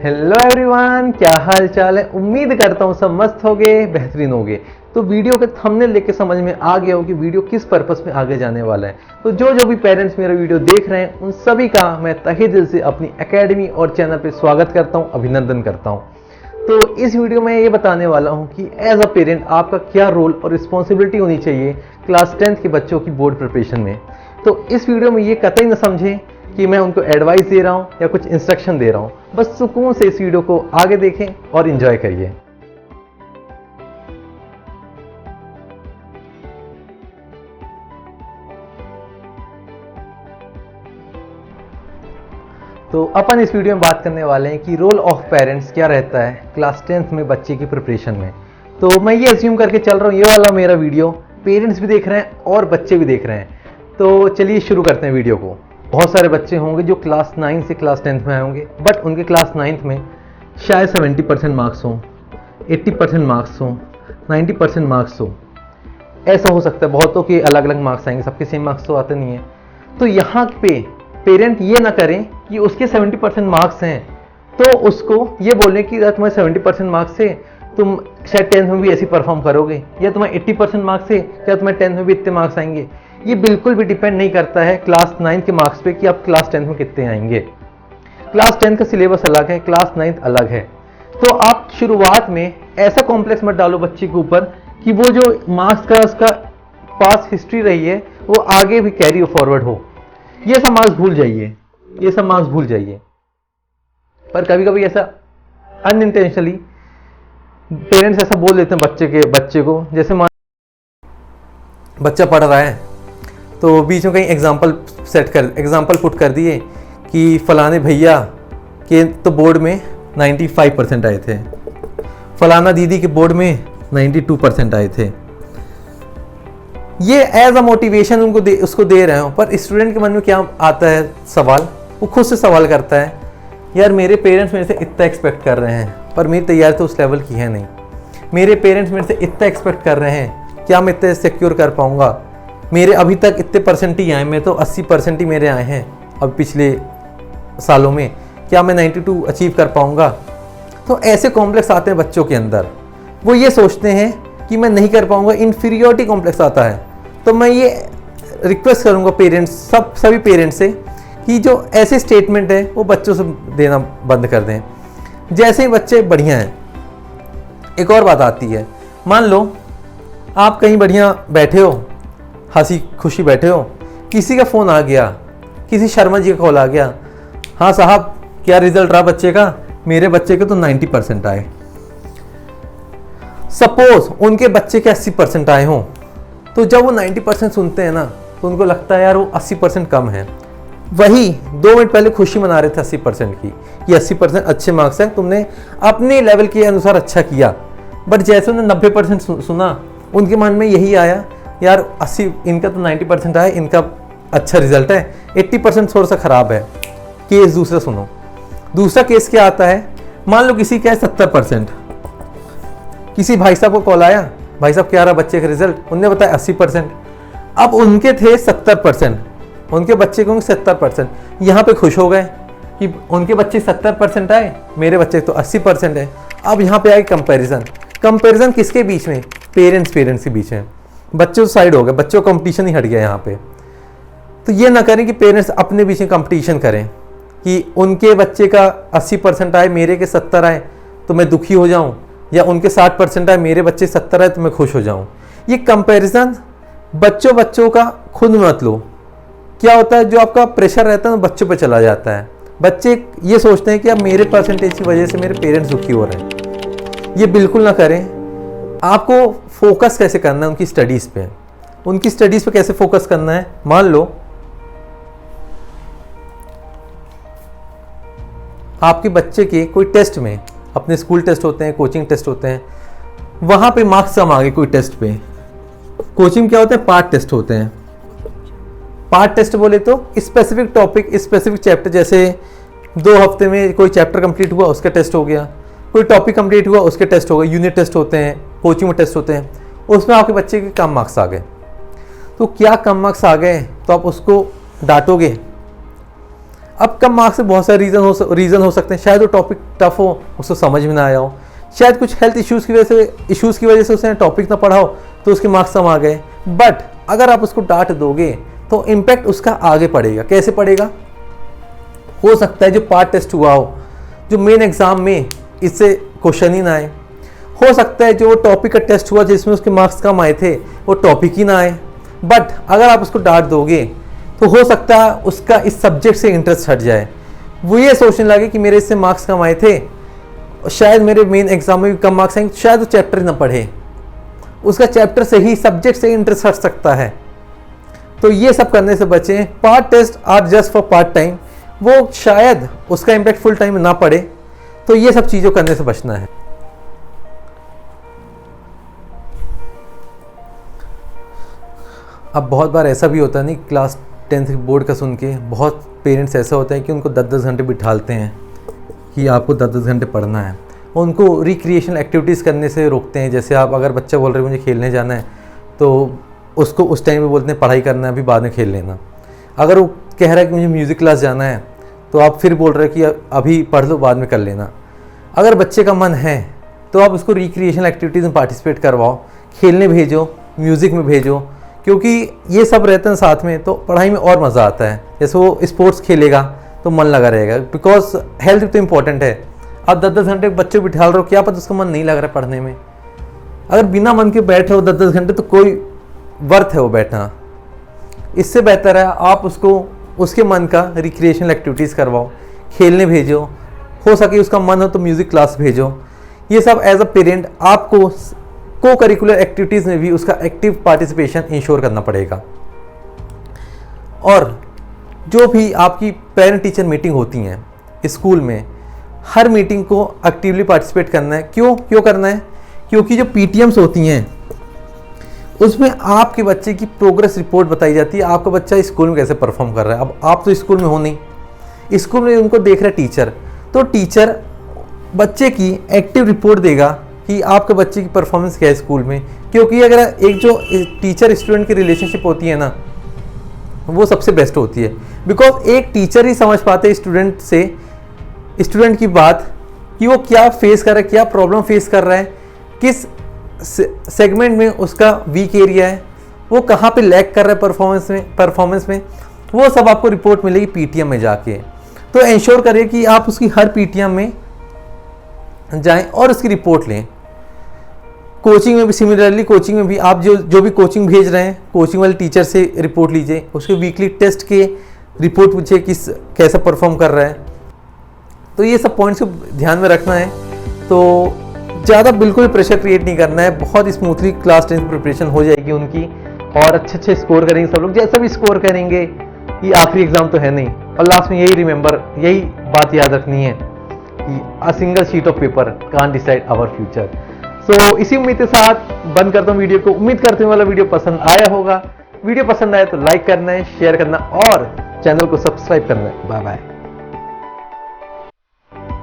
Hello everyone, क्या हाल चाल है। उम्मीद करता हूँ सब मस्त होगे, बेहतरीन होगे। तो वीडियो के थंबनेल लेके समझ में आ गया हो कि वीडियो किस पर्पस में आगे जाने वाला है। तो जो भी पेरेंट्स मेरा वीडियो देख रहे हैं उन सभी का मैं तहे दिल से अपनी एकेडमी और चैनल पे स्वागत करता हूँ, अभिनंदन करता हूँ। तो इस वीडियो में ये बताने वाला हूँ कि एज अ पेरेंट आपका क्या रोल और रिस्पॉन्सिबिलिटी होनी चाहिए क्लास 10th के बच्चों की बोर्ड प्रिपरेशन में। तो इस वीडियो में ये कतई न समझें कि मैं उनको एडवाइस दे रहा हूं या कुछ इंस्ट्रक्शन दे रहा हूं। बस सुकून से इस वीडियो को आगे देखें और एंजॉय करिए। तो अपन इस वीडियो में बात करने वाले हैं कि रोल ऑफ पेरेंट्स क्या रहता है क्लास 10th में बच्चे की प्रिपरेशन में। तो मैं ये अज्यूम करके चल रहा हूँ, ये वाला मेरा वीडियो पेरेंट्स भी देख रहे हैं और बच्चे भी देख रहे हैं। तो चलिए शुरू करते हैं वीडियो को। बहुत सारे बच्चे होंगे जो क्लास 9 से क्लास 10th में आए होंगे, बट उनके क्लास 9th में शायद 70% मार्क्स हों, 80% मार्क्स हों, 90% मार्क्स हो। ऐसा हो सकता है, बहुतों के अलग अलग मार्क्स आएंगे, सबके सेम मार्क्स तो आते नहीं है। तो यहाँ पे पेरेंट ये ना करें कि उसके 70% मार्क्स हैं तो उसको ये बोलें कि तुम्हारे 70% मार्क्स से तुम शायद 10th में भी ऐसी परफॉर्म करोगे, या तुम्हारे 80% मार्क्स से क्या तुम्हारे 10th में भी इतने मार्क्स आएंगे। ये बिल्कुल भी डिपेंड नहीं करता है क्लास 9 के मार्क्स पे कि आप क्लास 10 में कितने आएंगे। क्लास 10 का सिलेबस अलग है, क्लास 9 अलग है। तो आप शुरुआत में ऐसा कॉम्प्लेक्स मत डालो बच्चे के ऊपर कि वो जो मार्क्स का उसका पास हिस्ट्री रही है वो आगे भी कैरी फॉरवर्ड हो। ये सब मार्क्स भूल जाइए, ये सब मार्क्स भूल जाइए। पर कभी कभी ऐसा अनइंटेंशनली पेरेंट्स ऐसा बोल देते हैं बच्चे को, जैसे बच्चा पढ़ रहा है तो बीच में कहीं एग्जाम्पल पुट कर दिए कि फलाने भैया के तो बोर्ड में 95% आए थे, फलाना दीदी के बोर्ड में 92% आए थे। ये एज अ मोटिवेशन उसको दे रहे हो, पर स्टूडेंट के मन में क्या आता है सवाल, वो खुद से सवाल करता है, यार मेरे पेरेंट्स मेरे से इतना एक्सपेक्ट कर रहे हैं पर मेरी तैयारी तो उस लेवल की है नहीं। मेरे पेरेंट्स मेरे से इतना एक्सपेक्ट कर रहे हैं, क्या मैं इतने सिक्योर कर पाऊंगा। मेरे अभी तक इतने परसेंट ही आए, मैं तो 80% ही मेरे आए हैं अब पिछले सालों में, क्या मैं 92 अचीव कर पाऊंगा। तो ऐसे कॉम्प्लेक्स आते हैं बच्चों के अंदर, वो ये सोचते हैं कि मैं नहीं कर पाऊंगा, इन्फीरियोरिटी कॉम्प्लेक्स आता है। तो मैं ये रिक्वेस्ट करूंगा पेरेंट्स, सभी पेरेंट्स से कि जो ऐसे स्टेटमेंट है वो बच्चों से देना बंद कर दें जैसे ही बच्चे बढ़िया हैं। एक और बात आती है, मान लो आप कहीं बढ़िया बैठे हो, हंसी खुशी बैठे हो, किसी का फ़ोन आ गया, किसी शर्मा जी का कॉल आ गया, हाँ साहब क्या रिजल्ट रहा बच्चे का, मेरे बच्चे के तो 90% आए। सपोज उनके बच्चे के 80% आए हों, तो जब वो 90% सुनते हैं ना तो उनको लगता है यार वो 80% कम है। वही 2 मिनट पहले खुशी मना रहे थे 80% की, ये 80% अच्छे मार्क्स हैं, तुमने अपने लेवल के अनुसार अच्छा किया। बट जैसे उन्होंने 90% सुना, उनके मन में यही आया, यार 80 इनका तो 90% आया, इनका अच्छा रिजल्ट है, 80% थोड़ा सा खराब है। केस दूसरा सुनो, दूसरा केस क्या आता है, मान लो किसी का है 70%, किसी भाई साहब को कॉल आया, भाई साहब क्या रहा बच्चे का रिजल्ट, उनने बताया 80%। अब उनके थे 70%, उनके बच्चे को 70%, यहाँ पे खुश हो गए कि उनके बच्चे 70% आए, मेरे बच्चे तो 80% है। अब यहाँ पे आई कंपैरिजन किसके बीच में, पेरेंट्स के बीच में। बच्चे तो साइड हो गए, बच्चों का कंपटीशन ही हट गया यहाँ पे। तो ये ना करें कि पेरेंट्स अपने बीच में कंपटीशन करें कि उनके बच्चे का 80% आए, मेरे के 70 आए तो मैं दुखी हो जाऊं, या उनके 60% आए, मेरे बच्चे 70 आए तो मैं खुश हो जाऊं। ये कंपैरिजन बच्चों का खुद मत लो। क्या होता है, जो आपका प्रेशर रहता है ना बच्चों पे चला जाता है। बच्चे ये सोचते हैं कि अब मेरे परसेंटेज की वजह से मेरे पेरेंट्स दुखी हो रहे हैं। ये बिल्कुल ना करें। आपको फोकस कैसे करना है उनकी स्टडीज़ पे, उनकी स्टडीज़ पे कैसे फोकस करना है। मान लो आपके बच्चे के कोई टेस्ट में, अपने स्कूल टेस्ट होते हैं, कोचिंग टेस्ट होते हैं, वहाँ पे मार्क्स कम आ गए कोई टेस्ट पे। कोचिंग क्या होते हैं, पार्ट टेस्ट होते हैं। पार्ट टेस्ट बोले तो स्पेसिफिक टॉपिक, स्पेसिफिक चैप्टर, जैसे 2 हफ्ते में कोई चैप्टर कंप्लीट हुआ उसका टेस्ट हो गया, कोई टॉपिक कंप्लीट हुआ उसके टेस्ट हो गए, यूनिट टेस्ट होते हैं, कोचिंग में टेस्ट होते हैं, उसमें आपके बच्चे के कम मार्क्स आ गए। तो क्या कम मार्क्स आ गए तो आप उसको डांटोगे, अब कम मार्क्स से बहुत सारे रीज़न हो सकते हैं। शायद वो टॉपिक टफ हो, उसको समझ में ना आया हो, शायद कुछ हेल्थ इश्यूज़ की वजह से उसने टॉपिक ना पढ़ा हो तो उसके मार्क्स कम आ गए। बट अगर आप उसको डांट दोगे तो इम्पैक्ट उसका आगे पड़ेगा। कैसे पड़ेगा? हो सकता है जो पार्ट टेस्ट हुआ हो, जो मेन एग्जाम में इससे क्वेश्चन ही ना आए, हो सकता है जो टॉपिक का टेस्ट हुआ जिसमें उसके मार्क्स कम आए थे वो टॉपिक ही ना आए। बट अगर आप उसको डांट दोगे तो हो सकता है उसका इस सब्जेक्ट से इंटरेस्ट हट जाए, वो ये सोचने लगे कि मेरे इससे मार्क्स कम आए थे, शायद मेरे मेन एग्जाम में भी कम मार्क्स आएंगे, शायद वो चैप्टर ना पढ़े, उसका चैप्टर से ही सब्जेक्ट से इंटरेस्ट हट सकता है। तो ये सब करने से बचें। Part test are just for part time, वो शायद उसका इम्पैक्ट फुल टाइम में ना पड़े, तो ये सब चीज़ों करने से बचना है। अब बहुत बार ऐसा भी होता है नहीं, क्लास 10th बोर्ड का सुन के बहुत पेरेंट्स ऐसा होता है कि उनको 10-10 घंटे बिठालते हैं कि आपको 10-10 घंटे पढ़ना है, उनको रिक्रिएशनल एक्टिविटीज़ करने से रोकते हैं। जैसे आप अगर बच्चा बोल रहे हैं मुझे खेलने जाना है तो उसको उस टाइम पे बोलते हैं पढ़ाई करना है, अभी बाद में खेल लेना। अगर वो कह रहा है कि मुझे म्यूज़िक क्लास जाना है तो आप फिर बोल रहे हैं कि अभी पढ़ लो बाद में कर लेना। अगर बच्चे का मन है तो आप उसको रिक्रिएशनल एक्टिविटीज़ में पार्टिसिपेट करवाओ, खेलने भेजो, म्यूज़िक में भेजो, क्योंकि ये सब रहते हैं साथ में तो पढ़ाई में और मज़ा आता है। जैसे वो स्पोर्ट्स खेलेगा तो मन लगा रहेगा, बिकॉज हेल्थ तो इम्पॉर्टेंट है। आप 10-10 घंटे बच्चे को बिठा रहे हो, क्या पता उसका मन नहीं लग रहा है पढ़ने में। अगर बिना मन के बैठे हो 10-10 घंटे तो कोई वर्थ है वो बैठना। इससे बेहतर है आप उसको उसके मन का रिक्रिएशनल एक्टिविटीज़ करवाओ, खेलने भेजो, हो सके उसका मन हो तो म्यूज़िक क्लास भेजो। ये सब एज अ पेरेंट आपको को करिकुलर एक्टिविटीज़ में भी उसका एक्टिव पार्टिसिपेशन इंश्योर करना पड़ेगा। और जो भी आपकी पेरेंट टीचर मीटिंग होती हैं स्कूल में, हर मीटिंग को एक्टिवली पार्टिसिपेट करना है। क्यों करना है? क्योंकि जो पीटीएम्स होती हैं उसमें आपके बच्चे की प्रोग्रेस रिपोर्ट बताई जाती है, आपका बच्चा स्कूल में कैसे परफॉर्म कर रहा है। अब आप तो स्कूल में हो नहीं, स्कूल में उनको देख रहा है टीचर, तो टीचर बच्चे की एक्टिव रिपोर्ट देगा कि आपके बच्चे की परफॉर्मेंस क्या है स्कूल में। क्योंकि अगर एक जो टीचर स्टूडेंट की रिलेशनशिप होती है ना, वो सबसे बेस्ट होती है। बिकॉज एक टीचर ही समझ पाते हैं स्टूडेंट की बात कि वो क्या फेस कर रहा है, क्या प्रॉब्लम फेस कर रहा है, किस सेगमेंट में उसका वीक एरिया है, वो कहाँ पे लैग कर रहा है परफॉर्मेंस में, वो सब आपको रिपोर्ट मिलेगी पीटीएम में जाके। तो इंश्योर करिए कि आप उसकी हर पीटीएम में जाएं और उसकी रिपोर्ट लें। कोचिंग में भी सिमिलरली, कोचिंग में भी आप जो भी कोचिंग भेज रहे हैं, कोचिंग वाले टीचर से रिपोर्ट लीजिए, उसके वीकली टेस्ट के रिपोर्ट पूछिए कैसा परफॉर्म कर रहा है। तो ये सब पॉइंट्स को ध्यान में रखना है। तो ज़्यादा बिल्कुल प्रेशर क्रिएट नहीं करना है, बहुत स्मूथली क्लास 10 प्रिपरेशन हो जाएगी उनकी और अच्छे स्कोर करेंगे सब लोग। जैसा भी स्कोर करेंगे, ये आखिरी एग्जाम तो है नहीं। और लास्ट में यही बात याद रखनी है कि a single sheet of paper can't decide our future. So इसी उम्मीद के साथ बंद करता हूँ वीडियो को। उम्मीद करते हैं वाला वीडियो पसंद आया होगा। वीडियो पसंद आया तो लाइक करना है, शेयर करना और चैनल को सब्सक्राइब करना है। Bye bye.